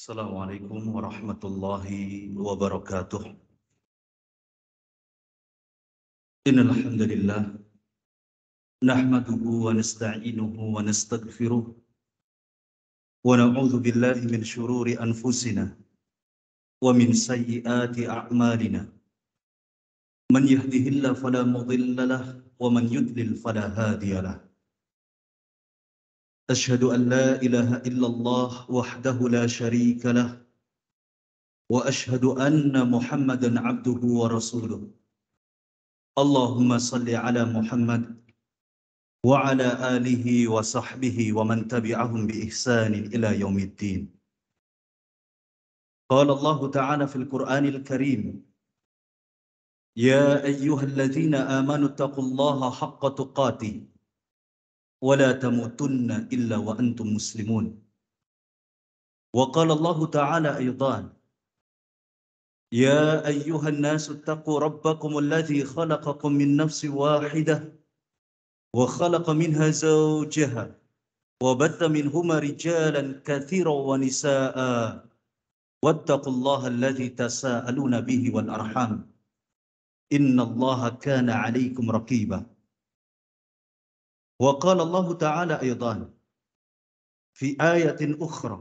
Assalamualaikum warahmatullahi wabarakatuh. Innal hamdalillah nahmaduhu wa nasta'inuhu wa nastaghfiruh wa na'udzu billahi min shururi anfusina wa min sayyiati a'malina. Man yahdihillahu fala mudilla lahu wa man yudlil fala hadiya lahu. Ashhadu an la ilaha illallah wahdahu la syarika lahu wa ashhadu anna Muhammadan 'abduhu wa rasuluh. Allahumma salli ala Muhammad wa ala alihi wa sahbihi wa man tabi'ahum bi ihsanin ila yaumiddin. Qala Allah Ta'ala fil Qur'anil Karim, ya ayyuhalladzina amanu taqullaha haqqa tuqatih wa la tamutunna illa wa antum muslimun. Wa qala Allah Ta'ala aidan, ya ayyuhan nasu taqu rabbakum alladzi khalaqakum min nafsin wahidah wa khalaqa minha zawjaha wa batta minhuma rijalan katsiran wa nisaa'a wattaqullaha alladzi tasaaluna bihi wal arham innallaha kana 'alaikum raqiba. Wa qala Allah Ta'ala aidan fi ayatin ukhra,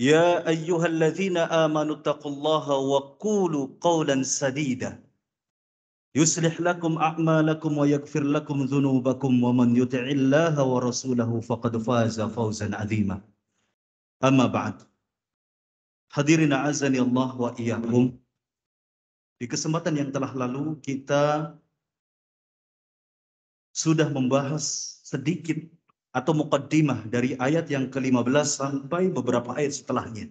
ya ayyuhalladzina amanu taqullaha wa qulu qawlan sadida yuslih lakum a'malakum wa yaghfir lakum dhunubakum wa man yuti'illaha wa rasulahu faqad faza fawzan 'azima. Amma ba'd. Hadirin azani Allah wa iyyakum. Di kesempatan yang telah lalu kita sudah membahas sedikit atau muqaddimah dari ayat yang ke-15 sampai beberapa ayat setelahnya.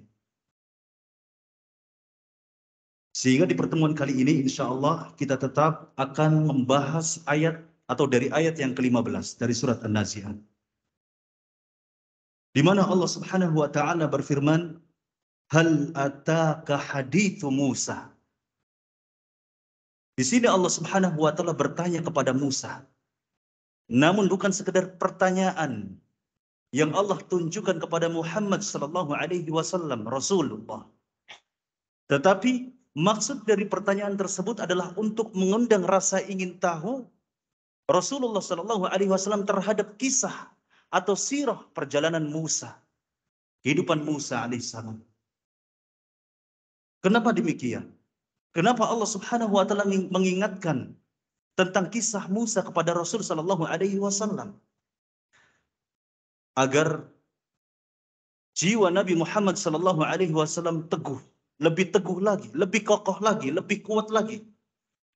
Sehingga di pertemuan kali ini insya Allah kita tetap akan membahas ayat atau dari ayat yang ke-15 dari surat An-Nazi'at. Di mana Allah Subhanahu wa taala berfirman, hal ataka hadithu Musa. Di sini Allah Subhanahu wa taala bertanya kepada Musa. Namun bukan sekedar pertanyaan yang Allah tunjukkan kepada Muhammad sallallahu alaihi wasallam Rasulullah. Tetapi maksud dari pertanyaan tersebut adalah untuk mengundang rasa ingin tahu Rasulullah sallallahu alaihi wasallam terhadap kisah atau sirah perjalanan Musa, kehidupan Musa alaihissalam. Kenapa demikian? Kenapa Allah Subhanahu wa taala mengingatkan tentang kisah Musa kepada Rasul sallallahu alaihi wasallam? Agar jiwa Nabi Muhammad sallallahu alaihi wasallam teguh, lebih teguh lagi, lebih kokoh lagi, lebih kuat lagi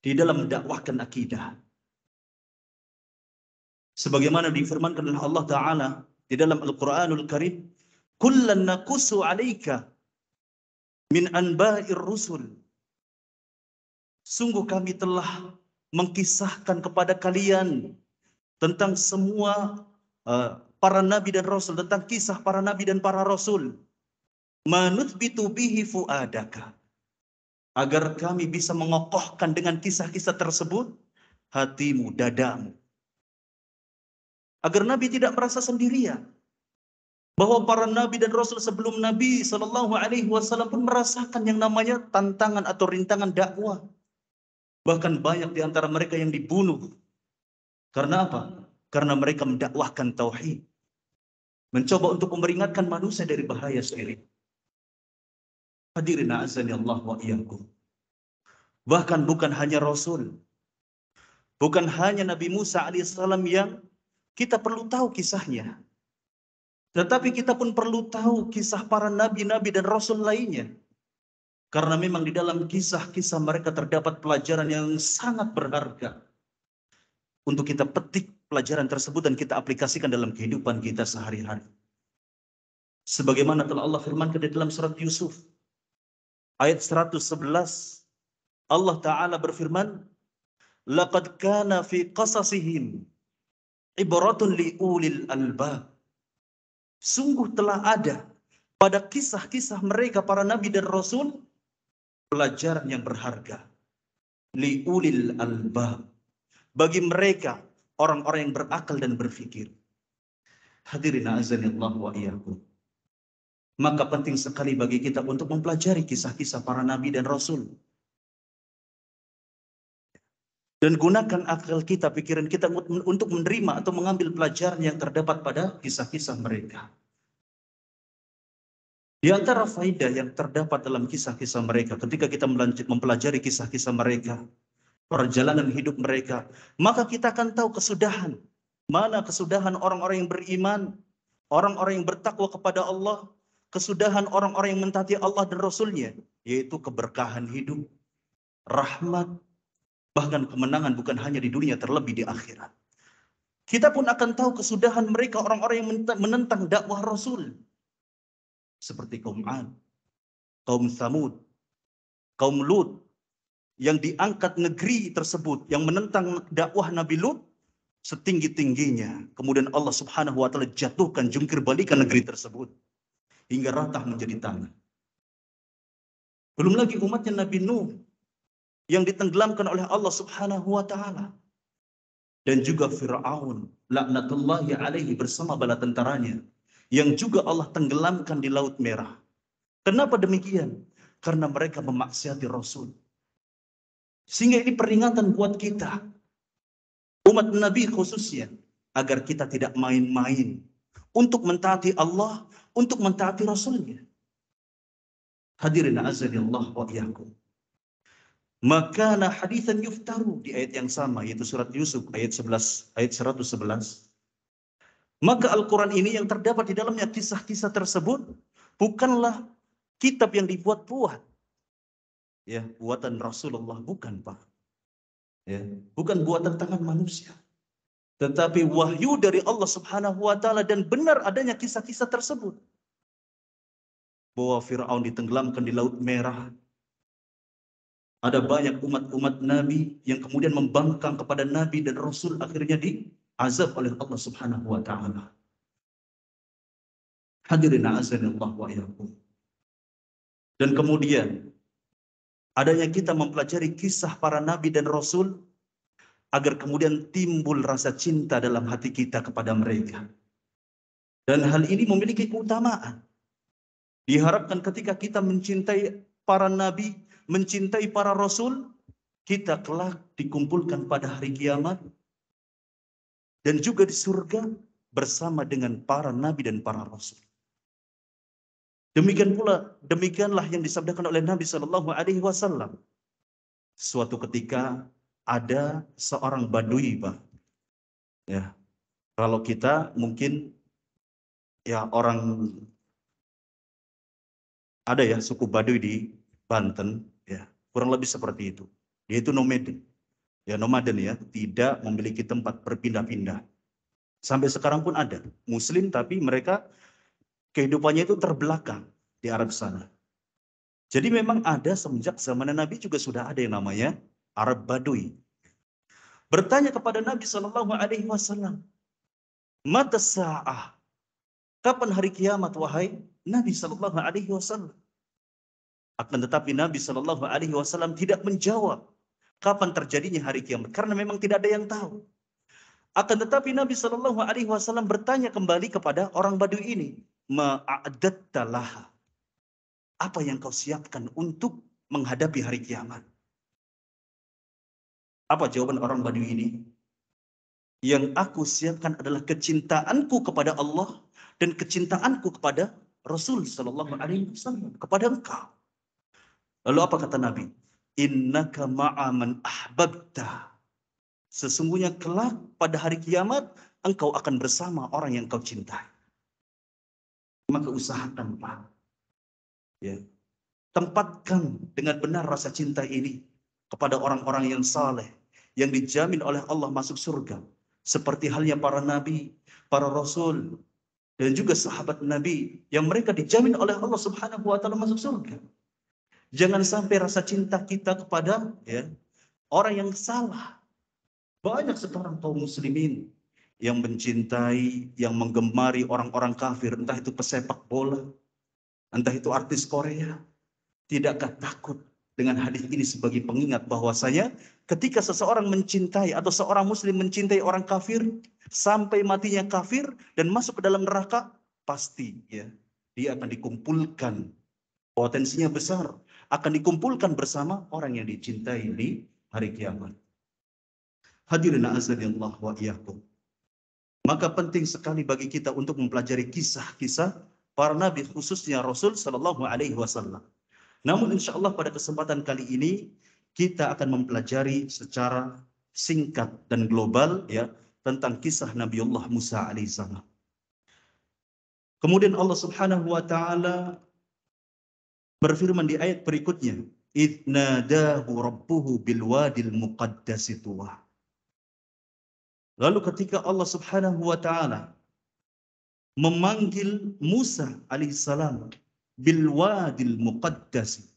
di dalam mendakwahkan akidah. Sebagaimana difirmankan oleh Allah Ta'ala di dalam Al-Quranul Karim, kullan naqusu 'alaika min anba'ir rusul. Sungguh kami telah mengkisahkan kepada kalian tentang semua para nabi dan rasul, tentang kisah para nabi dan para rasul. Manuthbitu bihi fuadaka, agar kami bisa mengokohkan dengan kisah-kisah tersebut hatimu, dadamu. Agar Nabi tidak merasa sendirian. Bahwa para nabi dan rasul sebelum Nabi sallallahu alaihi wasallam pun merasakan yang namanya tantangan atau rintangan dakwah. Bahkan banyak di antara mereka yang dibunuh. Karena apa? Karena mereka mendakwahkan tauhid. Mencoba untuk memperingatkan manusia dari bahaya syirik. Hadirin azani Allah wa iyyakum. Bahkan bukan hanya Rasul, bukan hanya Nabi Musa alaihissalam yang kita perlu tahu kisahnya, tetapi kita pun perlu tahu kisah para nabi-nabi dan Rasul lainnya. Karena memang di dalam kisah-kisah mereka terdapat pelajaran yang sangat berharga untuk kita petik pelajaran tersebut dan kita aplikasikan dalam kehidupan kita sehari-hari. Sebagaimana telah Allah firmankan di dalam surat Yusuf ayat 111, Allah Ta'ala berfirman, laqad kana fi qasasihim ibratun liulil albab. Sungguh telah ada pada kisah-kisah mereka para nabi dan rasul pelajaran yang berharga. Liulil albab, bagi mereka orang-orang yang berakal dan berfikir. Hadirin azanillah wa iyyakum. Maka penting sekali bagi kita untuk mempelajari kisah-kisah para nabi dan rasul. Dan gunakan akal kita, pikiran kita untuk menerima atau mengambil pelajaran yang terdapat pada kisah-kisah mereka. Di antara faedah yang terdapat dalam kisah-kisah mereka, ketika kita mempelajari kisah-kisah mereka, perjalanan hidup mereka, maka kita akan tahu kesudahan. Mana kesudahan orang-orang yang beriman, orang-orang yang bertakwa kepada Allah, kesudahan orang-orang yang mentaati Allah dan Rasul-Nya, yaitu keberkahan hidup, rahmat, bahkan kemenangan bukan hanya di dunia, terlebih di akhirat. Kita pun akan tahu kesudahan mereka, orang-orang yang menentang dakwah Rasul. Seperti kaum Ad, kaum Tsamud, kaum Lut, yang diangkat negeri tersebut, yang menentang dakwah Nabi Lut setinggi-tingginya. Kemudian Allah Subhanahu wa Ta'ala jatuhkan, jungkir balikan negeri tersebut hingga rata menjadi tanah. Belum lagi umatnya Nabi Nuh yang ditenggelamkan oleh Allah Subhanahu wa Ta'ala. Dan juga Fir'aun, laknatullahi alaihi, bersama bala tentaranya, yang juga Allah tenggelamkan di Laut Merah. Kenapa demikian? Karena mereka memaksiati Rasul. Sehingga ini peringatan buat kita, umat Nabi khususnya, agar kita tidak main-main untuk mentaati Allah, untuk mentaati Rasulnya. Hadirin azani Allah wa iyyakum. Makana hadithan yuftaru, di ayat yang sama, yaitu surat Yusuf ayat 11, ayat 111. Maka Al-Quran ini yang terdapat di dalamnya kisah-kisah tersebut bukanlah kitab yang dibuat-buat, ya, buatan Rasulullah, bukan, Pak. Ya, bukan buatan tangan manusia, tetapi wahyu dari Allah Subhanahu wa Ta'ala, dan benar adanya kisah-kisah tersebut. Bahwa Fir'aun ditenggelamkan di Laut Merah. Ada banyak umat-umat Nabi yang kemudian membangkang kepada Nabi dan Rasul, akhirnya diazab oleh Allah Subhanahu wa Ta'ala. Hadirin azanillah wa iyyakum. Dan kemudian adanya kita mempelajari kisah para Nabi dan Rasul, agar kemudian timbul rasa cinta dalam hati kita kepada mereka. Dan hal ini memiliki keutamaan. Diharapkan ketika kita mencintai para Nabi, mencintai para Rasul, kita kelak dikumpulkan pada hari kiamat dan juga di surga bersama dengan para Nabi dan para Rasul. Demikianlah yang disabdakan oleh Nabi Shallallahu Alaihi Wasallam. Suatu ketika ada seorang Badui, Pak. Ya, kalau kita mungkin ya orang, ada ya suku Baduy di Banten, ya kurang lebih seperti itu. Dia itu nomaden, ya, tidak memiliki tempat berpindah-pindah. Sampai sekarang pun ada Muslim, tapi mereka kehidupannya itu terbelakang di Arab sana. Jadi memang ada semenjak zaman Nabi juga sudah ada yang namanya Arab Baduy. Bertanya kepada Nabi Shallallahu Alaihi Wasallam, mata sa'ah, kapan hari kiamat wahai Nabi Shallallahu Alaihi Wasallam? Akan tetapi Nabi Shallallahu Alaihi Wasallam tidak menjawab kapan terjadinya hari kiamat, karena memang tidak ada yang tahu. Akan tetapi Nabi Shallallahu Alaihi Wasallam bertanya kembali kepada orang Baduy ini, ma'adatta laha, apa yang kau siapkan untuk menghadapi hari kiamat? Apa jawaban orang Baduy ini? Yang aku siapkan adalah kecintaanku kepada Allah dan kecintaanku kepada Rasul Shallallahu Alaihi Wasallam, kepada engkau. Lalu apa kata Nabi? Innaka ma'a man ahbabta. Sesungguhnya kelak pada hari kiamat engkau akan bersama orang yang kau cintai. Maka usahakan, Pak. Ya. Tempatkan dengan benar rasa cinta ini kepada orang-orang yang saleh, yang dijamin oleh Allah masuk surga. Seperti halnya para nabi, para rasul, dan juga sahabat Nabi yang mereka dijamin oleh Allah Subhanahu wa Ta'ala masuk surga. Jangan sampai rasa cinta kita kepada orang yang salah. Banyak sekarang kaum muslimin yang mencintai, yang menggemari orang-orang kafir, entah itu pesepak bola, entah itu artis Korea. Tidakkah takut dengan hadis ini sebagai pengingat bahwasanya ketika seseorang mencintai atau seorang muslim mencintai orang kafir sampai matinya kafir dan masuk ke dalam neraka, pasti dia akan dikumpulkan, potensinya besar, akan dikumpulkan bersama orang yang dicintai di hari kiamat. Hadirin azanillah wa iyyakum. Maka penting sekali bagi kita untuk mempelajari kisah-kisah para nabi, khususnya Rasul Sallallahu Alaihi Wasallam. Namun insya Allah pada kesempatan kali ini kita akan mempelajari secara singkat dan global ya tentang kisah Nabiullah Musa alaihissalam. Kemudian Allah Subhanahu wa taala berfirman di ayat berikutnya, "Idz nadahu rabbuhu bil wadil muqaddasi tuwa." Lalu ketika Allah Subhanahu wa taala memanggil Musa alaihissalam bil wadil muqaddasi,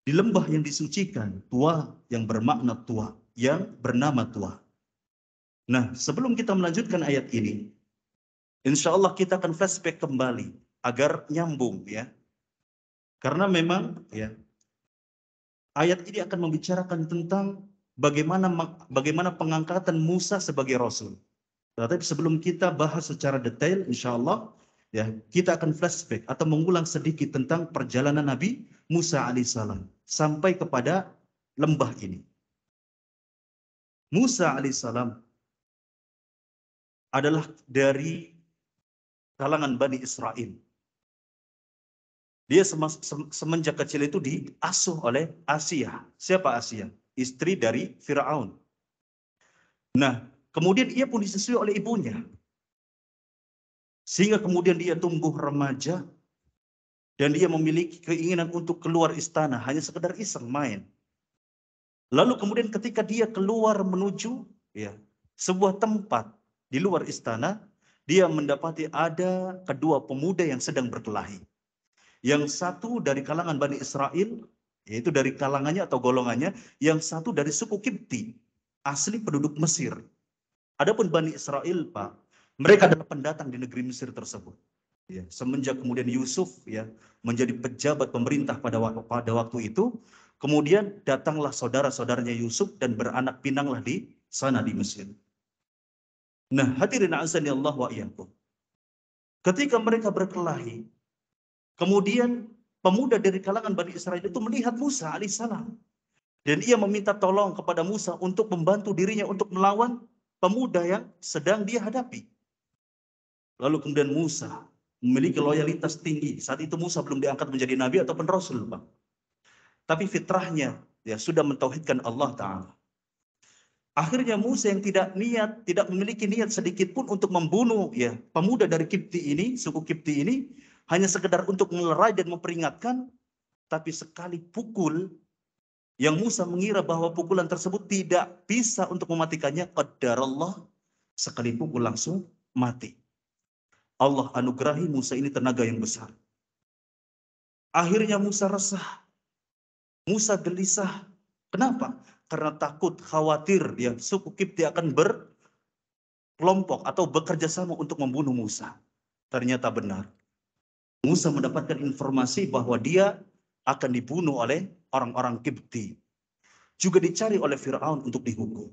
di lembah yang disucikan, Tuwa, yang bermakna tua, yang bernama Tuwa. Nah, sebelum kita melanjutkan ayat ini, insya Allah kita akan flashback kembali agar nyambung ya. Karena memang ya ayat ini akan membicarakan tentang bagaimana pengangkatan Musa sebagai rasul. Tapi sebelum kita bahas secara detail, insya Allah ya kita akan flashback atau mengulang sedikit tentang perjalanan Nabi Musa alaihissalam sampai kepada lembah ini. Musa alaihissalam adalah dari kalangan Bani Israel. Dia semenjak kecil itu diasuh oleh Asia. Siapa Asia? Istri dari Firaun. Nah, kemudian ia pun disusui oleh ibunya. Sehingga kemudian dia tumbuh remaja dan dia memiliki keinginan untuk keluar istana, hanya sekedar iseng main. Lalu kemudian ketika dia keluar menuju ya sebuah tempat di luar istana, dia mendapati ada kedua pemuda yang sedang berkelahi. Yang satu dari kalangan Bani Israel, yaitu dari kalangannya atau golongannya, yang satu dari suku Kipti, asli penduduk Mesir. Adapun Bani Israel, Pak, mereka adalah pendatang di negeri Mesir tersebut. Ya, semenjak kemudian Yusuf ya menjadi pejabat pemerintah pada waktu itu, kemudian datanglah saudara-saudaranya Yusuf dan beranak pinanglah di sana di Mesir. Nah, hadirin azani Allah wa iyyakum. Ketika mereka berkelahi, kemudian pemuda dari kalangan Bani Israel itu melihat Musa alaihissalam. Dan ia meminta tolong kepada Musa untuk membantu dirinya untuk melawan pemuda yang sedang dia hadapi. Lalu kemudian Musa memiliki loyalitas tinggi. Saat itu Musa belum diangkat menjadi nabi ataupun rasul, Pak. Tapi fitrahnya ya sudah mentauhidkan Allah Ta'ala. Akhirnya Musa yang tidak memiliki niat sedikit pun untuk membunuh ya pemuda dari Kipti ini, suku Kipti ini, hanya sekedar untuk melerai dan memperingatkan, tapi sekali pukul yang Musa mengira bahwa pukulan tersebut tidak bisa untuk mematikannya, qadarallah, sekali pukul langsung mati. Allah anugerahi Musa ini tenaga yang besar. Akhirnya Musa resah, Musa gelisah. Kenapa? Karena takut, khawatir ya suku Kipti akan berkelompok atau bekerja sama untuk membunuh Musa. Ternyata benar. Musa mendapatkan informasi bahwa dia akan dibunuh oleh orang-orang Kipti. Juga dicari oleh Firaun untuk dihukum.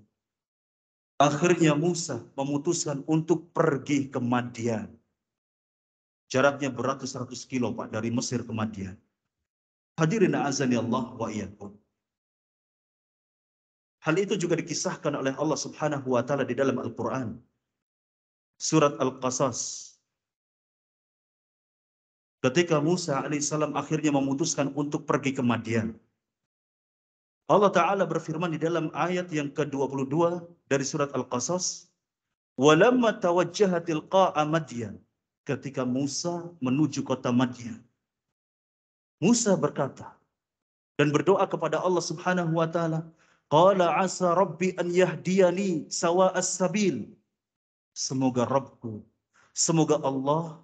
Akhirnya Musa memutuskan untuk pergi ke Madian. Jaraknya beratus-ratus kilo, Pak, dari Mesir ke Madian. Hadirin azani Allah wa iyyakum. Hal itu juga dikisahkan oleh Allah Subhanahu wa taala di dalam Al-Qur'an. Surat Al-Qasas. Ketika Musa alaihissalam akhirnya memutuskan untuk pergi ke Madian. Allah Ta'ala berfirman di dalam ayat yang ke-22 dari surat Al-Qasas. Walamma tawajjaha tilqa'a Madian. Ketika Musa menuju kota Madian. Musa berkata dan berdoa kepada Allah Subhanahu wa taala, qala asa rabbi an yahdiyani sawa'as sabil. Semoga Rabbku, semoga Allah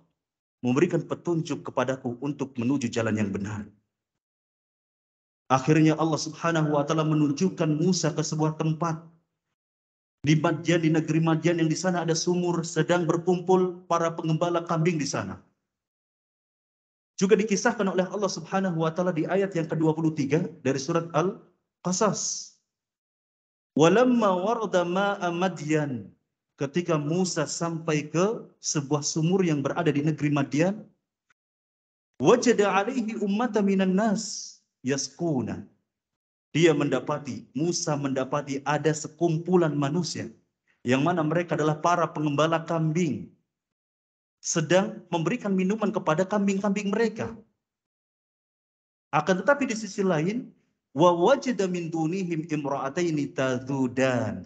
memberikan petunjuk kepadaku untuk menuju jalan yang benar. Akhirnya Allah Subhanahu wa taala menunjukkan Musa ke sebuah tempat di Madian, di negeri Madian, yang di sana ada sumur, sedang berkumpul para pengembala kambing di sana. Juga dikisahkan oleh Allah Subhanahu wa taala di ayat yang ke-23 dari surat Al-Qasas. Walamma warada ma'a Madian. Ketika Musa sampai ke sebuah sumur yang berada di negeri Madian, Wajada alaihi ummatan minan nas yasquna. Musa mendapati ada sekumpulan manusia yang mana mereka adalah para pengembala kambing sedang memberikan minuman kepada kambing-kambing mereka. Akan tetapi di sisi lain, wa wajada min dunihim imra'ataini tazudan.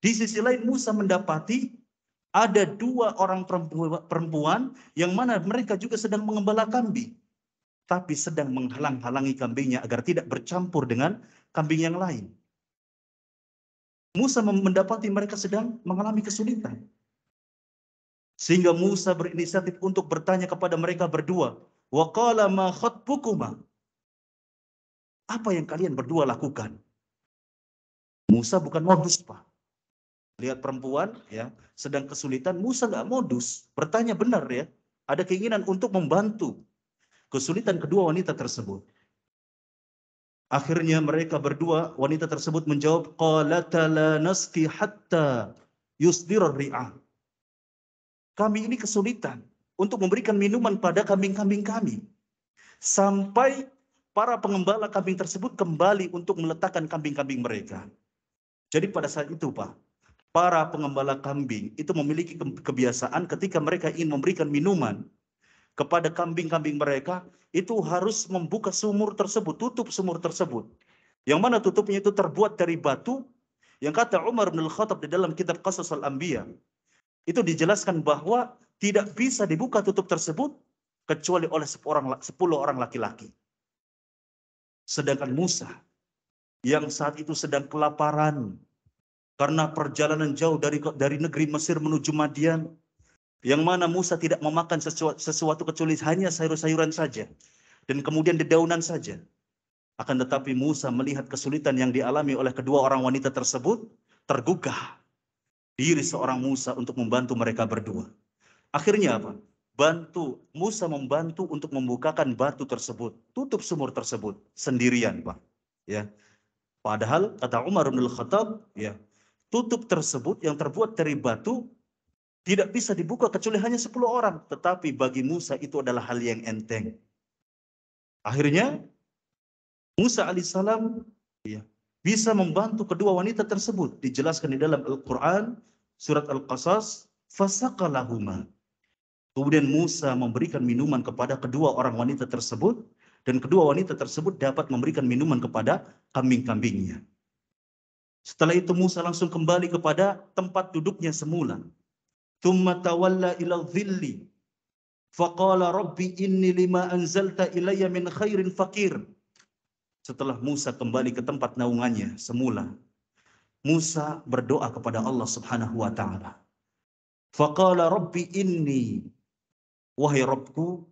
Di sisi lain Musa mendapati ada dua orang perempuan yang mana mereka juga sedang mengembala kambing, tapi sedang menghalang-halangi kambingnya agar tidak bercampur dengan kambing yang lain. Musa mendapati mereka sedang mengalami kesulitan. Sehingga Musa berinisiatif untuk bertanya kepada mereka berdua. Wa qala ma khatbukuma. Apa yang kalian berdua lakukan? Musa bukan modus, Pak. Lihat perempuan ya sedang kesulitan, Musa nggak modus, bertanya benar ya, ada keinginan untuk membantu kesulitan kedua wanita tersebut. Akhirnya mereka berdua, wanita tersebut menjawab, qalata la nasqi hatta yusdira ri'ah. Kami ini kesulitan untuk memberikan minuman pada kambing-kambing kami sampai para pengembala kambing tersebut kembali untuk meletakkan kambing-kambing mereka. Jadi pada saat itu, Pak, para pengembala kambing itu memiliki kebiasaan ketika mereka ingin memberikan minuman kepada kambing-kambing mereka, itu harus membuka sumur tersebut, tutup sumur tersebut. Yang mana tutupnya itu terbuat dari batu, yang kata Umar bin Al-Khattab di dalam kitab Qasas Al-Anbiya, itu dijelaskan bahwa tidak bisa dibuka tutup tersebut kecuali oleh 10 orang laki-laki. Sedangkan Musa yang saat itu sedang kelaparan, karena perjalanan jauh dari negeri Mesir menuju Madian, yang mana Musa tidak memakan sesuatu kecuali hanya sayur-sayuran saja, dan kemudian dedaunan saja. Akan tetapi Musa melihat kesulitan yang dialami oleh kedua orang wanita tersebut, tergugah diri seorang Musa untuk membantu mereka berdua. Akhirnya apa? Musa membantu untuk membukakan batu tersebut, tutup sumur tersebut sendirian, Pak. Ya. Padahal kata Umar bin Al-Khattab, ya, tutup tersebut yang terbuat dari batu tidak bisa dibuka kecuali hanya 10 orang. Tetapi bagi Musa itu adalah hal yang enteng. Akhirnya Musa alaihissalam ya, bisa membantu kedua wanita tersebut. Dijelaskan di dalam Al-Quran, surat Al-Qasas, fasaqalahuma. Kemudian Musa memberikan minuman kepada kedua orang wanita tersebut, dan kedua wanita tersebut dapat memberikan minuman kepada kambing-kambingnya. Setelah itu Musa langsung kembali kepada tempat duduknya semula. Thumma tawalla ila dhilli faqala rabbi inni lima anzalta ilayya min khairin faqir. Setelah Musa kembali ke tempat naungannya semula, Musa berdoa kepada Allah Subhanahu wa taala. Faqala rabbi inni, wahai Rabbku,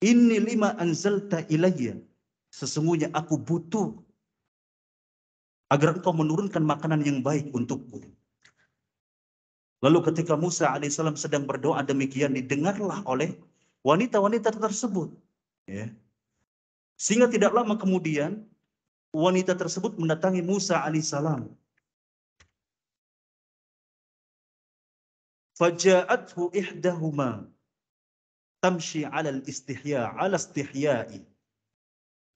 inni lima anzalta ilayya, sesungguhnya aku butuh agar engkau menurunkan makanan yang baik untukku. Lalu ketika Musa alaihissalam sedang berdoa demikian, didengarlah oleh wanita-wanita tersebut. Ya. Sehingga tidak lama kemudian, wanita tersebut mendatangi Musa alaihissalam. Faja'athu ihdahuma tamshi 'ala istihya'i.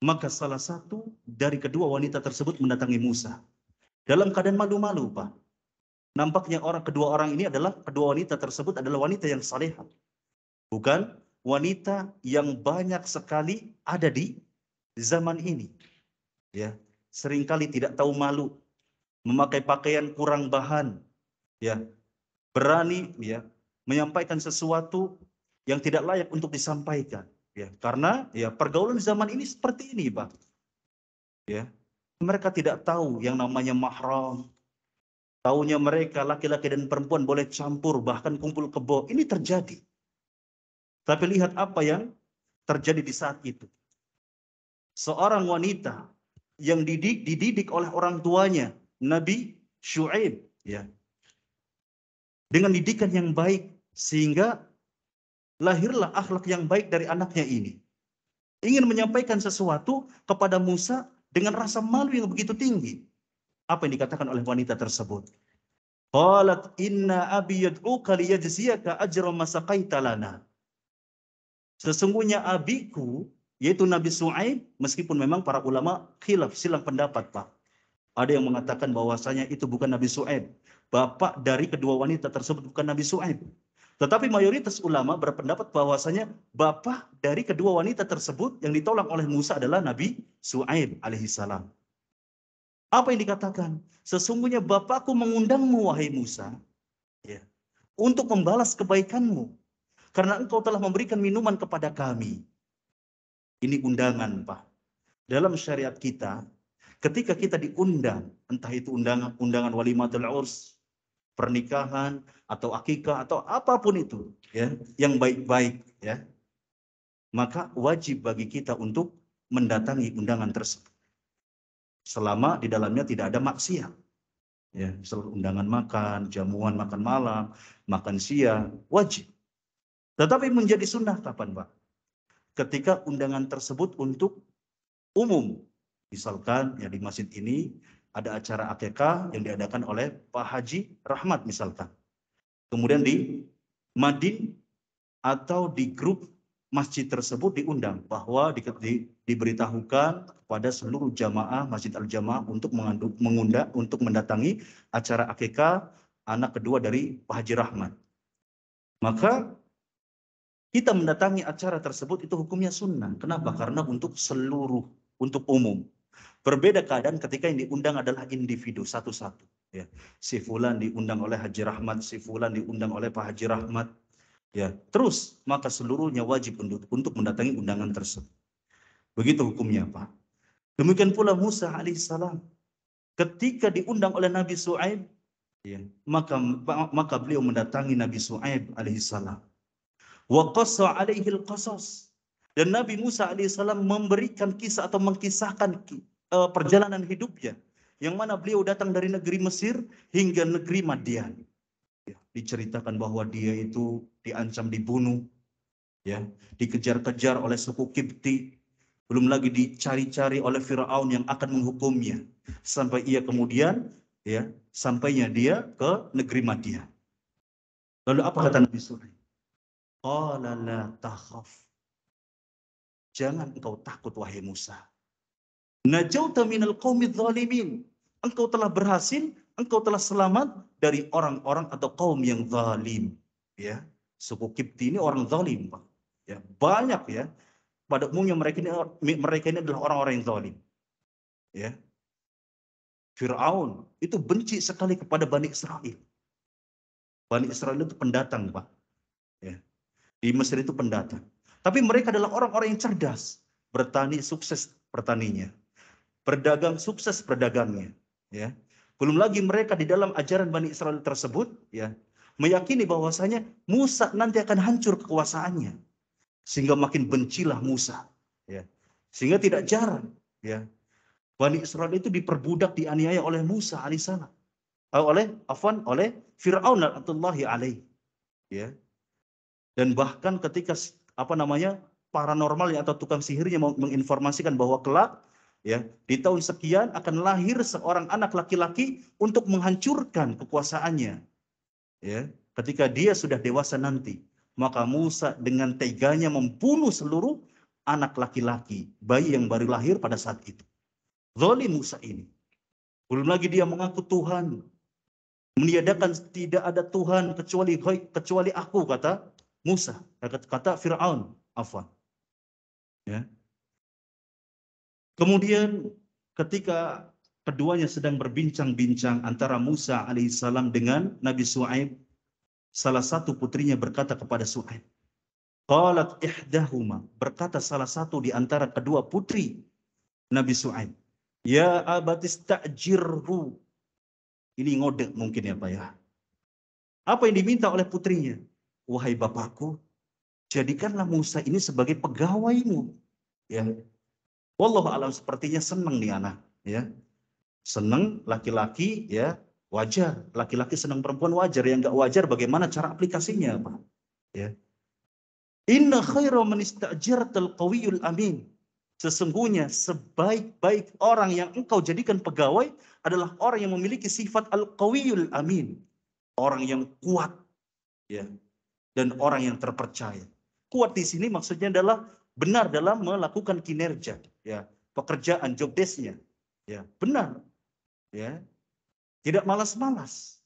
Maka salah satu dari kedua wanita tersebut mendatangi Musa dalam keadaan malu-malu, Pak. Nampaknya kedua wanita tersebut adalah wanita yang salehah. Bukan wanita yang banyak sekali ada di zaman ini. Ya, seringkali tidak tahu malu, memakai pakaian kurang bahan, ya, berani ya menyampaikan sesuatu yang tidak layak untuk disampaikan, ya. Karena ya pergaulan zaman ini seperti ini, Pak. Ya. Mereka tidak tahu yang namanya mahram. Taunya mereka laki-laki dan perempuan boleh campur, bahkan kumpul kebo. Ini terjadi. Tapi lihat apa yang terjadi di saat itu. Seorang wanita yang dididik oleh orang tuanya, Nabi Syuaib, ya, dengan didikan yang baik, sehingga lahirlah akhlak yang baik dari anaknya ini. Ingin menyampaikan sesuatu kepada Musa dengan rasa malu yang begitu tinggi. Apa yang dikatakan oleh wanita tersebut? Qalat inna abi yad'uka liyajziyaka ajra ma saqaita lana. Sesungguhnya abiku, yaitu Nabi Su'aib, meskipun memang para ulama khilaf, silang pendapat, Pak. Ada yang mengatakan bahwasanya itu bukan Nabi Su'aib. Bapak dari kedua wanita tersebut bukan Nabi Su'aib. Tetapi mayoritas ulama berpendapat bahwasanya bapak dari kedua wanita tersebut yang ditolak oleh Musa adalah Nabi Su'aib alaihissalam. Apa yang dikatakan? Sesungguhnya bapakku mengundangmu, wahai Musa, ya, untuk membalas kebaikanmu. Karena engkau telah memberikan minuman kepada kami. Ini undangan, Pak. Dalam syariat kita, ketika kita diundang, entah itu undangan walimatul urs, pernikahan, atau akikah, atau apapun itu, ya, yang baik-baik, ya, maka wajib bagi kita untuk mendatangi undangan tersebut. Selama di dalamnya tidak ada maksiat. Ya, misal undangan makan, jamuan makan malam, makan siang, wajib. Tetapi menjadi sunnah kapan, Pak? Ketika undangan tersebut untuk umum. Misalkan ya di masjid ini ada acara akikah yang diadakan oleh Pak Haji Rahmat misalkan. Kemudian di Madin atau di grup masjid tersebut diundang bahwa diberitahukan kepada seluruh jamaah Masjid Al-Jamaah untuk mengundang untuk mendatangi acara akikah anak kedua dari Pak Haji Rahmat. Maka kita mendatangi acara tersebut itu hukumnya sunnah. Kenapa? Karena untuk seluruh, untuk umum. Berbeda keadaan ketika yang diundang adalah individu satu-satu. Ya. Si fulan diundang oleh Haji Rahmat, si fulan diundang oleh Pak Haji Rahmat. Ya, terus maka seluruhnya wajib untuk mendatangi undangan tersebut. Begitu hukumnya, Pak. Demikian pula Musa alaihissalam. Ketika diundang oleh Nabi Su'aib, ya, maka beliau mendatangi Nabi Su'aib alaihissalam. Wa qassa alaihil qasas. Dan Nabi Musa alaihissalam memberikan kisah atau mengkisahkan perjalanan hidupnya, yang mana beliau datang dari negeri Mesir hingga negeri Madian. Ya, diceritakan bahwa dia itu diancam dibunuh, ya, dikejar-kejar oleh suku Kipti, belum lagi dicari-cari oleh Firaun yang akan menghukumnya, sampai ia kemudian, ya, sampainya dia ke negeri Madian. Lalu apa kata Nabi Su'aib? Qala la takhaf. Jangan engkau takut, wahai Musa. Najauta minal qaumidz zalimin. Engkau telah berhasil, engkau telah selamat dari orang-orang atau kaum yang zalim. Ya, suku Kipti ini orang zalim, Pak. Ya, banyak ya. Pada umumnya mereka ini adalah orang-orang yang zalim. Ya. Firaun itu benci sekali kepada Bani Israel. Bani Israel itu pendatang, Pak. Ya. Di Mesir itu pendatang. Tapi mereka adalah orang-orang yang cerdas. Bertani sukses bertaninya. Berdagang sukses berdagangnya. Ya. Belum lagi mereka di dalam ajaran Bani Israel tersebut, ya, meyakini bahwasanya Musa nanti akan hancur kekuasaannya. Sehingga makin bencilah Musa. Ya. Sehingga tidak jarang, ya, Bani Israel itu diperbudak, dianiaya oleh Musa alaihissalam. Oleh Fir'aun la'natullahi alaihi. Ya. Dan bahkan ketika paranormalnya atau tukang sihirnya menginformasikan bahwa kelak, ya, di tahun sekian akan lahir seorang anak laki-laki untuk menghancurkan kekuasaannya. Ya, ketika dia sudah dewasa nanti, maka Musa dengan teganya membunuh seluruh anak laki-laki, bayi yang baru lahir pada saat itu. Zalim Musa ini. Belum lagi dia mengaku Tuhan. Meniadakan tidak ada Tuhan kecuali aku, kata Musa, kata Fir'aun, afwan. Ya. Kemudian ketika keduanya sedang berbincang-bincang antara Musa alaihissalam dengan Nabi Su'aib, salah satu putrinya berkata kepada Su'aib, qalat ihdahuma, berkata salah satu di antara kedua putri Nabi Su'aib, ya abatis ta'jirhu. Ini ngode mungkin ya, Pak ya. Apa yang diminta oleh putrinya? Wahai bapakku, jadikanlah Musa ini sebagai pegawaimu. Ya. Wallahu a'lam, sepertinya senang nih anak, ya. Senang laki-laki, ya, wajar. Laki-laki senang perempuan wajar. Yang enggak wajar bagaimana cara aplikasinya, Pak? Ya. Inna khaira man ista'jartal qawiyul amin. Sesungguhnya sebaik-baik orang yang engkau jadikan pegawai adalah orang yang memiliki sifat al-qawiyul amin. Orang yang kuat, ya, dan orang yang terpercaya. Kuat di sini maksudnya adalah benar dalam melakukan kinerja, ya, pekerjaan, job desk-nya, ya, benar, ya, tidak malas-malas.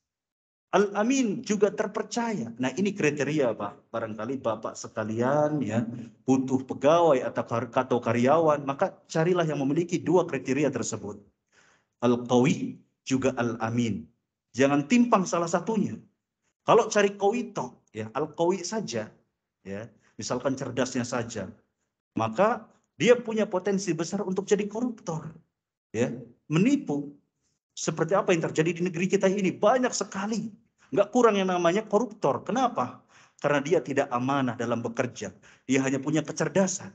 Al-amin juga terpercaya. Nah, ini kriteria, Pak. Barangkali Bapak sekalian ya butuh pegawai atau karyawan, maka carilah yang memiliki dua kriteria tersebut. Al-qawi juga al-amin. Jangan timpang salah satunya. Kalau cari qawi toh, ya, al-qawi saja, ya, misalkan cerdasnya saja, maka dia punya potensi besar untuk jadi koruptor, ya, menipu. Seperti apa yang terjadi di negeri kita ini, banyak sekali. Nggak kurang yang namanya koruptor. Kenapa? Karena dia tidak amanah dalam bekerja. Dia hanya punya kecerdasan.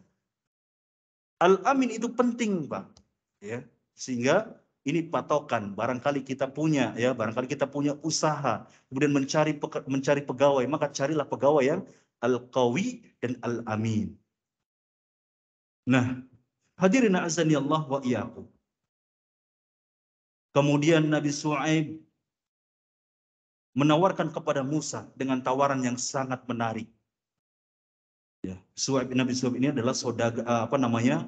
Al-amin itu penting, Pak. Ya, sehingga ini patokan. Barangkali kita punya, ya, barangkali kita punya usaha, kemudian mencari pegawai, maka carilah pegawai yang al-qawi dan al-amin. Nah, hadirin azani Allah wa iyyakum. Kemudian Nabi Shu'aib menawarkan kepada Musa dengan tawaran yang sangat menarik. Ya, Nabi Shu'aib ini adalah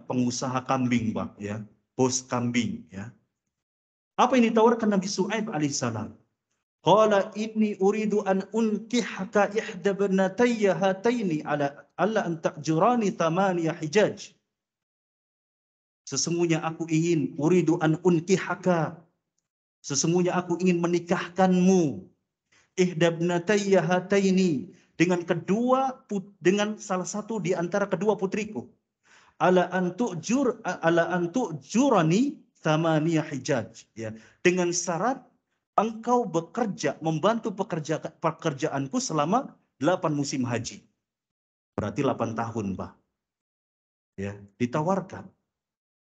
pengusaha kambing, Pak, ya, bos kambing, ya. Apa yang ditawarkan Nabi Shu'aib alaihissalam? Qala inni uridu an unkihaka ihda banatayya hataini ala an ta'jurani thamaniya hijaj. Sesungguhnya aku ingin uridu an unkihaka. Sesungguhnya aku ingin menikahkanmu. Ihda banatayya hataini dengan salah satu di antara kedua putriku. Ala an tu'jurani thamaniya hijaj, ya. Dengan syarat engkau membantu pekerjaanku selama 8 musim haji. Berarti 8 tahun, Pak. Ya, ditawarkan.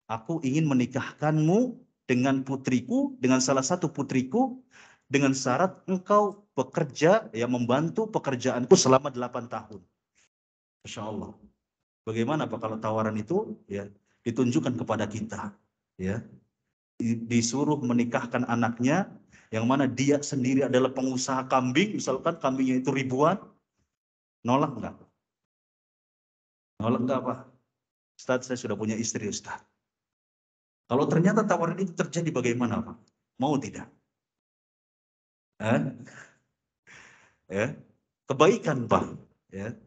Aku ingin menikahkanmu dengan salah satu putriku, dengan syarat engkau bekerja, ya, membantu pekerjaanku selama 8 tahun. Masya Allah. Bagaimana Pak kalau tawaran itu, ya, ditunjukkan kepada kita, ya. Disuruh menikahkan anaknya, yang mana dia sendiri adalah pengusaha kambing, misalkan kambingnya itu ribuan, nolak enggak? Nolak enggak, Pak? Ustaz, saya sudah punya istri, Ustaz. Kalau ternyata tawaran itu terjadi bagaimana, Pak? Mau tidak? Ya, kebaikan, Pak. Ya.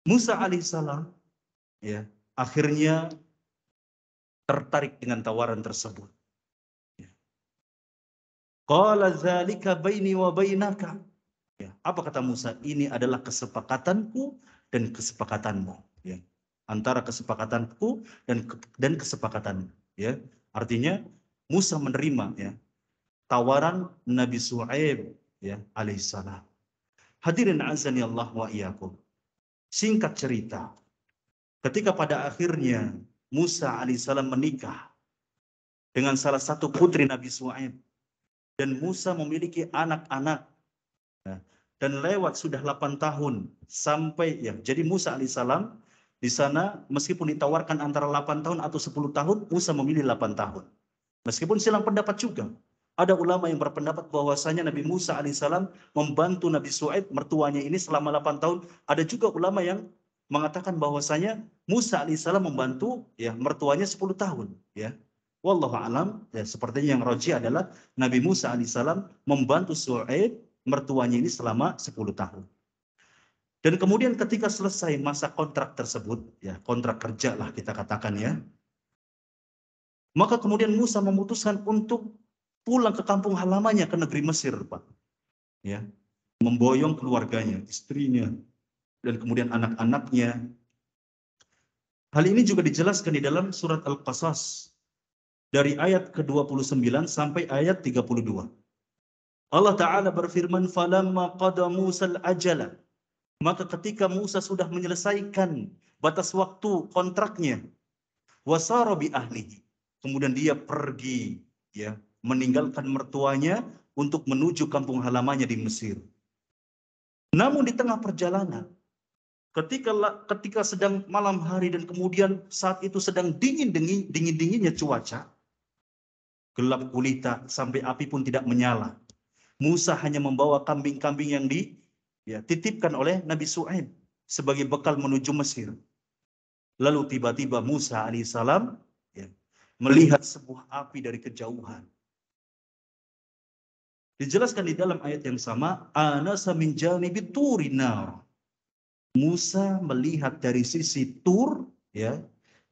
Musa alaihissalam, ya, akhirnya tertarik dengan tawaran tersebut. Qala dzalika baini wa bainaka. Ya, apa kata Musa? Ini adalah kesepakatanku dan kesepakatanmu, ya. Antara kesepakatanku dan kesepakatanmu, ya. Artinya Musa menerima, ya, tawaran Nabi Shu'aib, ya, alaihissalam. Hadirin azani Allah wa iyyakum. Singkat cerita, ketika pada akhirnya Musa alaihissalam menikah dengan salah satu putri Nabi Shu'aib, dan Musa memiliki anak-anak, ya, dan lewat sudah 8 tahun sampai, ya, jadi Musa alaihissalam di sana meskipun ditawarkan antara 8 tahun atau 10 tahun, Musa memilih 8 tahun. Meskipun silang pendapat juga. Ada ulama yang berpendapat bahwasanya Nabi Musa alaihissalam membantu Nabi Shu'aib mertuanya ini selama 8 tahun. Ada juga ulama yang mengatakan bahwasanya Musa alaihissalam membantu, ya, mertuanya 10 tahun, ya. Wallahu alam, ya, sepertinya yang rajih adalah Nabi Musa alaihissalam membantu Shu'aib mertuanya ini selama 10 tahun. Dan kemudian ketika selesai masa kontrak tersebut, ya, kontrak kerja lah kita katakan, ya, maka kemudian Musa memutuskan untuk pulang ke kampung halamannya, ke negeri Mesir, Pak. Ya, memboyong keluarganya, istrinya, dan kemudian anak-anaknya. Hal ini juga dijelaskan di dalam surat Al-Qasas dari ayat ke-29 sampai ayat 32. Allah Ta'ala berfirman, "Falamma qada Musa al-ajala." Maka ketika Musa sudah menyelesaikan batas waktu kontraknya, wasara bi ahlihi. Kemudian dia pergi, ya, meninggalkan mertuanya untuk menuju kampung halamannya di Mesir. Namun di tengah perjalanan, ketika sedang malam hari dan kemudian saat itu sedang dingin-dinginnya cuaca, gelap gulita sampai api pun tidak menyala. Musa hanya membawa kambing-kambing yang dititipkan oleh Nabi Shu'aib. sebagai bekal menuju Mesir. Lalu tiba-tiba Musa alaihissalam ya, melihat sebuah api dari kejauhan. Dijelaskan di dalam ayat yang sama, anasa min janibit turin nar. Musa melihat dari sisi Tur, ya,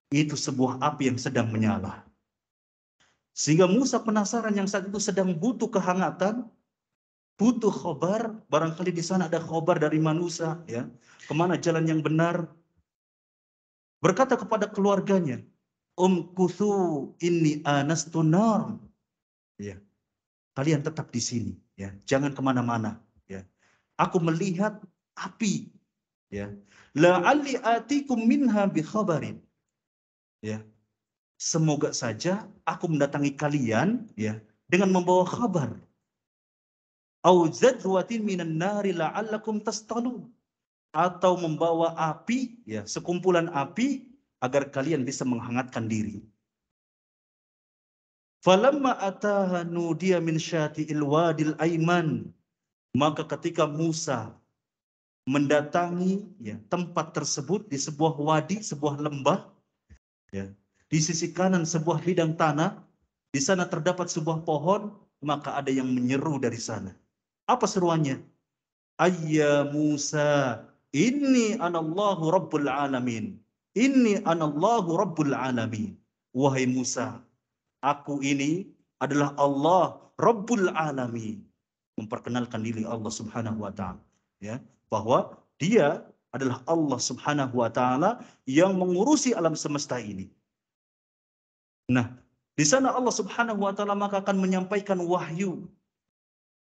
itu sebuah api yang sedang menyala. Sehingga Musa penasaran, yang saat itu sedang butuh kehangatan, butuh khobar, barangkali di sana ada khobar dari manusia, ya, kemana jalan yang benar. Berkata kepada keluarganya, kuthu inni anastu nar. Ya, kalian tetap di sini, ya, jangan kemana-mana. Ya, aku melihat api. Ya, la'alli atikum minha bi khabarin. Ya, semoga saja aku mendatangi kalian, ya, dengan membawa kabar. Au zadwatin minan nari la'allakum tastalun. Atau membawa api, ya, sekumpulan api agar kalian bisa menghangatkan diri. Falamma ataha nudiya min syati'il wadil aiman. Maka ketika Musa mendatangi, ya, tempat tersebut di sebuah wadi, sebuah lembah, ya, di sisi kanan sebuah bidang tanah, di sana terdapat sebuah pohon, maka ada yang menyeru dari sana. Apa seruannya? Ayya Musa, inni anallahu rabbul alamin. Inni anallahu rabbul alamin. Wahai Musa, aku ini adalah Allah Rabbul Alamin. Memperkenalkan diri Allah Subhanahu wa taala, ya, bahwa dia adalah Allah Subhanahu wa taala yang mengurusi alam semesta ini. Nah, di sana Allah Subhanahu wa taala maka akan menyampaikan wahyu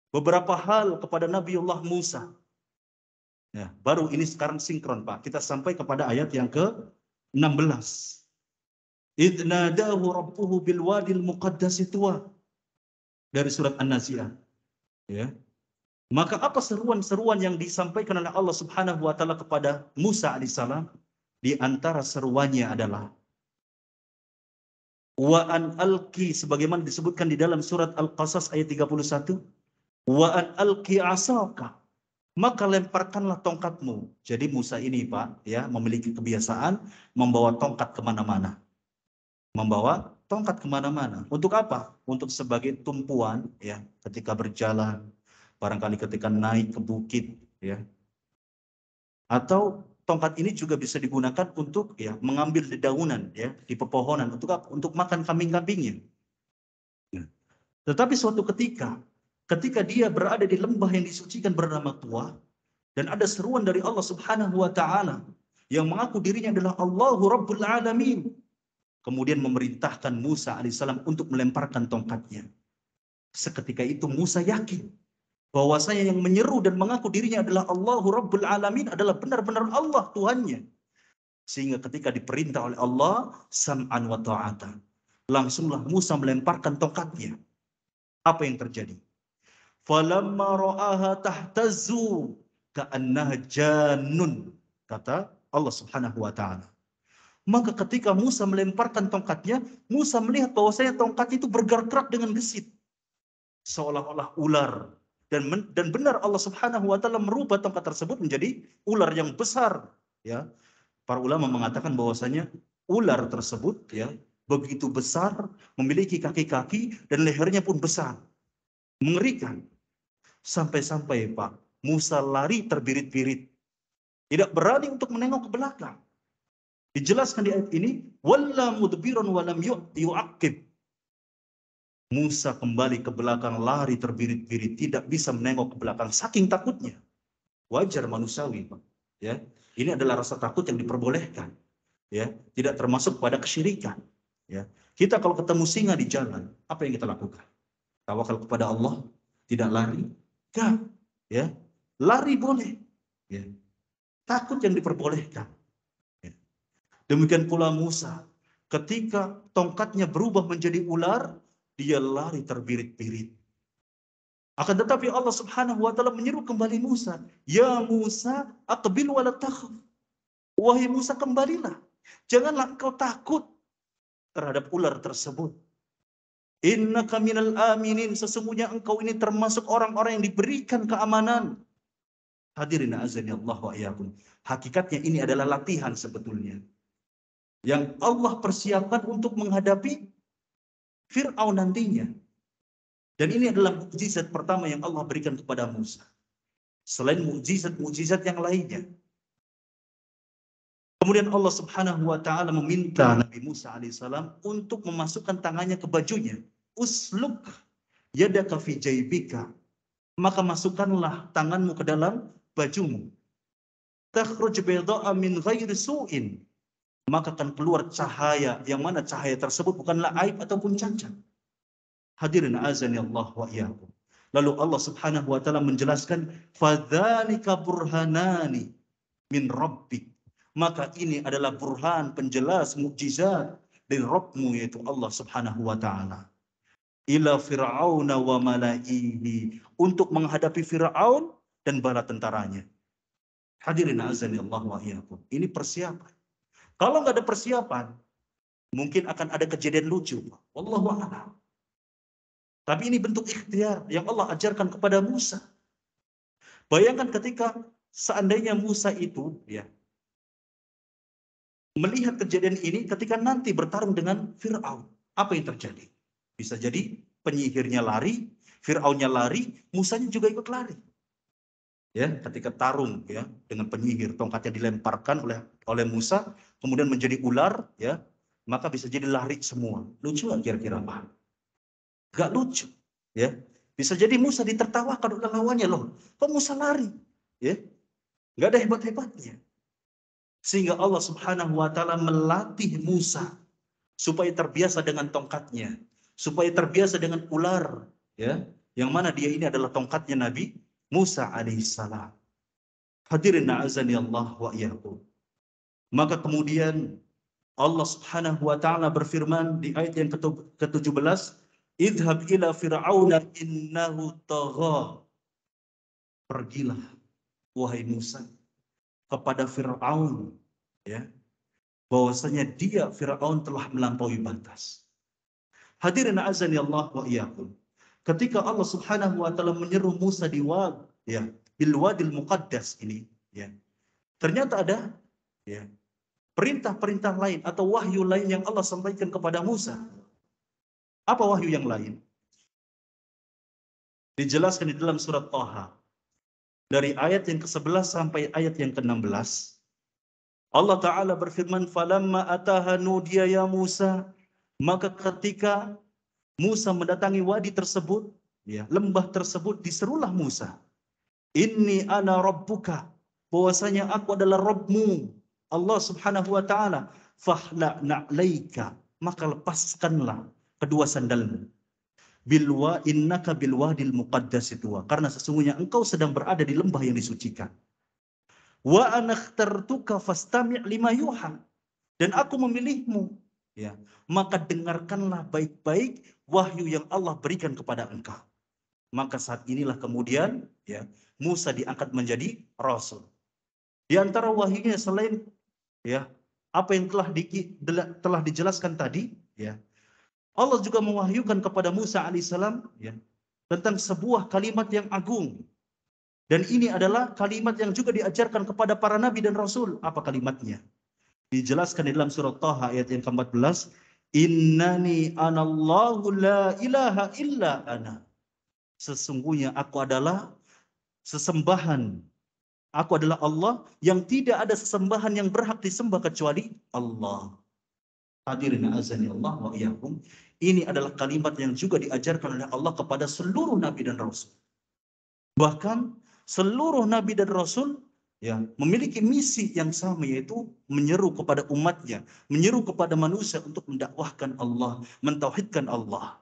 beberapa hal kepada Nabiullah Musa. Ya, baru ini sekarang sinkron, Pak. Kita sampai kepada ayat yang ke-16. Idh nadahu rabbuhu bil wadil muqaddasi tuwa. Dari surat An-Nazi'ah. Ya. Maka apa seruan-seruan yang disampaikan oleh Allah Subhanahu wa taala kepada Musa alaihissalam? Di antara seruannya adalah wa an alqi, sebagaimana disebutkan di dalam surat Al-Qasas ayat 31, wa an alqi asaka, maka lemparkanlah tongkatmu. Jadi Musa ini, Pak, ya, memiliki kebiasaan membawa tongkat kemana-mana. Membawa tongkat kemana-mana. Untuk apa? Untuk sebagai tumpuan, ya, ketika berjalan, barangkali ketika naik ke bukit, ya. Atau tongkat ini juga bisa digunakan untuk, ya, mengambil dedaunan, ya, di pepohonan. Untuk apa? Untuk makan kambing-kambingnya. Ya. Tetapi suatu ketika dia berada di lembah yang disucikan bernama Tuwa, dan ada seruan dari Allah Subhanahu wa taala yang mengaku dirinya adalah Allahu Rabbul Alamin, kemudian memerintahkan Musa alaihissalam untuk melemparkan tongkatnya. Seketika itu Musa yakin bahwasanya yang menyeru dan mengaku dirinya adalah Allahu Rabbul Alamin adalah benar-benar Allah Tuhannya. Sehingga ketika diperintah oleh Allah, sam'an wa ta'atan, langsunglah Musa melemparkan tongkatnya. Apa yang terjadi? Falamma ra'aha tahtazzu ka'annaha jannun, kata Allah Subhanahu wa taala. Maka ketika Musa melemparkan tongkatnya, Musa melihat bahwasanya tongkat itu bergerak-gerak dengan gesit, seolah-olah ular. Dan benar Allah Subhanahu wa taala merubah tongkat tersebut menjadi ular yang besar, ya. Para ulama mengatakan bahwasanya ular tersebut, ya, begitu besar, memiliki kaki-kaki dan lehernya pun besar. Mengerikan. Sampai-sampai, Pak, Musa lari terbirit-birit. Tidak berani untuk menengok ke belakang. Dijelaskan di ayat ini, walla mudbiran wa lam yu'aqib. Musa kembali ke belakang, lari terbirit-birit, tidak bisa menengok ke belakang saking takutnya. Wajar manusiawi, Pak. Ya, ini adalah rasa takut yang diperbolehkan. Ya, tidak termasuk pada kesyirikan. Ya, kita kalau ketemu singa di jalan, apa yang kita lakukan? Tawakal kepada Allah, tidak lari. Enggak, ya. Lari boleh. Ya. Takut yang diperbolehkan. Ya. Demikian pula Musa, ketika tongkatnya berubah menjadi ular, dia lari terbirit-birit. Akan tetapi Allah Subhanahu wa taala menyeru kembali Musa, "Ya Musa, aqbil wa la takhaf." Wahai Musa, kembalilah. Janganlah engkau takut terhadap ular tersebut. Innaka minal aminin, sesungguhnya engkau ini termasuk orang-orang yang diberikan keamanan. Hadirin azani Allah wa iyyakum. Hakikatnya ini adalah latihan sebetulnya yang Allah persiapkan untuk menghadapi Fir'aun nantinya. Dan ini adalah mukjizat pertama yang Allah berikan kepada Musa. Selain mukjizat-mukjizat yang lainnya. Kemudian Allah Subhanahu wa taala meminta Nabi Musa alaihissalam untuk memasukkan tangannya ke bajunya. Usluk yadaka fi jaybika. Maka masukkanlah tanganmu ke dalam bajumu. Takhruj bayda'a min ghairi su'in. Maka akan keluar cahaya, yang mana cahaya tersebut bukanlah aib ataupun cacat. Hadirin azani Allah wa iyyakum. Lalu Allah Subhanahu wa taala menjelaskan, fadzalika burhanani min rabbik. Maka ini adalah burhan, penjelas, mukjizat dari Rabbmu, yaitu Allah Subhanahu wa taala. Ila fir'auna wa mala'ihi, untuk menghadapi Fir'aun dan bala tentaranya. Hadirin azani Allah wa iyyakum. Ini persiapan. Kalau nggak ada persiapan, mungkin akan ada kejadian lucu. Wallahu a'lam. Tapi ini bentuk ikhtiar yang Allah ajarkan kepada Musa. Bayangkan ketika seandainya Musa itu melihat kejadian ini ketika nanti bertarung dengan Fir'aun. Apa yang terjadi? Bisa jadi penyihirnya lari, Fir'aunnya lari, Musanya juga ikut lari. Ya, ketika tarung dengan penyihir, tongkatnya dilemparkan oleh Musa, kemudian menjadi ular, maka bisa jadi lari semua. Lucu nggak kira-kira Pak? Gak lucu, Bisa jadi Musa ditertawakan oleh lawannya, loh. Kok Musa lari? Gak ada hebat-hebatnya. Sehingga Allah Subhanahu wa taala melatih Musa supaya terbiasa dengan tongkatnya, supaya terbiasa dengan ular, yang mana dia ini adalah tongkatnya Nabi Musa alaihissalam. Hadirin azani Allah wa iyyakum. Maka kemudian Allah Subhanahu wa taala berfirman di ayat yang ke-17, idhab ila fir'auna innahu tagha. Pergilah wahai Musa kepada Fir'aun, bahwasanya dia Fir'aun telah melampaui batas. Hadirin azani Allah wa iyyakum. Ketika Allah Subhanahu wa taala menyeru Musa di bil wadil muqaddas ini, ternyata ada perintah-perintah lain atau wahyu lain yang Allah sampaikan kepada Musa. Apa wahyu yang lain? Dijelaskan di dalam surat Thaha. Dari ayat yang ke-11 sampai ayat yang ke-16. Allah Ta'ala berfirman, falamma ataha nudiya ya Musa. Maka ketika Musa mendatangi wadi tersebut, lembah tersebut, diserulah Musa. Inni ana rabbuka, bahwasanya aku adalah Rabbmu, Allah Subhanahu wa taala. Fahla na'laika, maka lepaskanlah kedua sandalmu. Innaka bilwadil muqaddas itu, karena sesungguhnya engkau sedang berada di lembah yang disucikan. Wa ana ikhtartuka fastami' lima yuha, dan aku memilihmu, maka dengarkanlah baik-baik wahyu yang Allah berikan kepada engkau. Maka saat inilah kemudian Musa diangkat menjadi rasul. Di antara wahyunya selain apa yang telah dijelaskan tadi, Allah juga mewahyukan kepada Musa alaihissalam tentang sebuah kalimat yang agung. Dan ini adalah kalimat yang juga diajarkan kepada para nabi dan rasul. Apa kalimatnya? Dijelaskan di dalam surat Thaha ayat yang ke-14, innani anallahu la ilaha illa ana. Sesungguhnya aku adalah sesembahan. Aku adalah Allah yang tidak ada sesembahan yang berhak disembah kecuali Allah. Hadirin azani Allah wa iyyakum. Ini adalah kalimat yang juga diajarkan oleh Allah kepada seluruh nabi dan rasul. Bahkan seluruh nabi dan rasul memiliki misi yang sama, yaitu menyeru kepada umatnya, menyeru kepada manusia untuk mendakwahkan Allah, mentauhidkan Allah.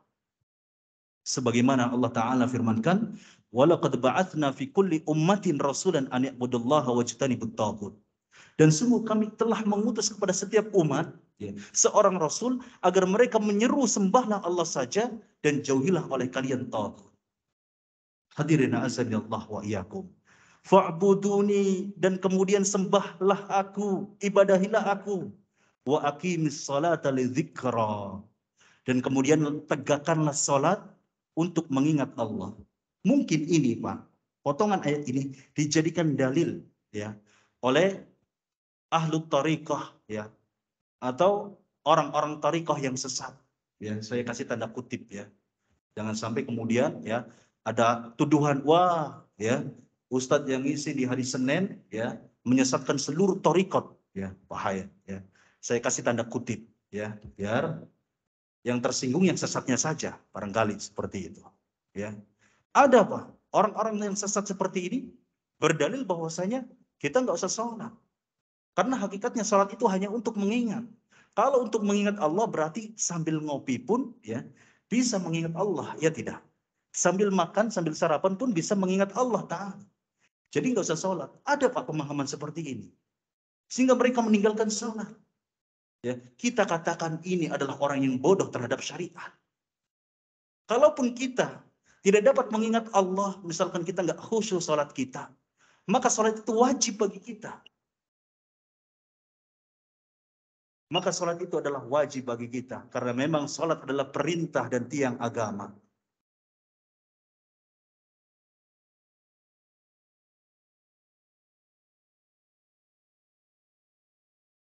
Sebagaimana Allah Ta'ala firmankan, walaqad ba'atsna fi kulli ummatin rasulan an ya'budullaha wajtanibut taghut. Dan sungguh kami telah mengutus kepada setiap umat seorang rasul agar mereka menyeru sembahlah Allah saja dan jauhilah oleh kalian taghut. Hadirin azani Allah wa iyyakum. Fa'buduni, dan kemudian sembahlah aku, ibadahilah aku. Wa aqimis salata lidzikra, dan kemudian tegakkanlah salat untuk mengingat Allah. Mungkin ini Pak, potongan ayat ini dijadikan dalil ya oleh ahlu tariqah ya atau orang-orang tariqah yang sesat. Ya, saya kasih tanda kutip ya. Jangan sampai kemudian ya ada tuduhan wah ya Ustadz yang ngisi di hari Senin ya menyesatkan seluruh tariqat ya, bahaya ya. Saya kasih tanda kutip ya biar yang tersinggung yang sesatnya saja barangkali seperti itu ya. Ada Pak orang-orang yang sesat seperti ini berdalil bahwasanya kita nggak usah sholat karena hakikatnya sholat itu hanya untuk mengingat. Kalau untuk mengingat Allah berarti sambil ngopi pun ya bisa mengingat Allah, ya tidak. Sambil makan, sambil sarapan pun bisa mengingat Allah Ta'ala. Jadi nggak usah sholat. Ada Pak pemahaman seperti ini. Sehingga mereka meninggalkan sholat. Ya, kita katakan ini adalah orang yang bodoh terhadap syariat. Kalaupun kita tidak dapat mengingat Allah, misalkan kita nggak khusyuk sholat kita, maka sholat itu wajib bagi kita. Maka sholat itu adalah wajib bagi kita. Karena memang sholat adalah perintah dan tiang agama.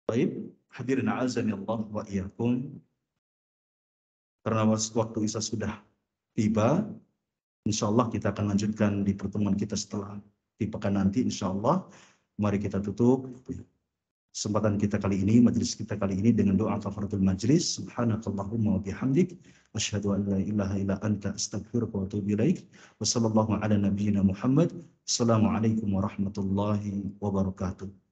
Baik, hadirin azani Allah wa iyyakum. Karena waktu Isya sudah tiba, insya Allah kita akan lanjutkan di pertemuan kita setelah di pekan nanti, insya Allah. Mari kita tutup kesempatan kita kali ini, majelis kita kali ini dengan doa kafaratul majlis. Subhanakallahumma wa bihamdik, asyhadu an la ilaha illa anta, astaghfiruka wa atubu ilaik. Wassallallahu ala nabiyyina Muhammad. Assalamualaikum warahmatullahi wabarakatuh.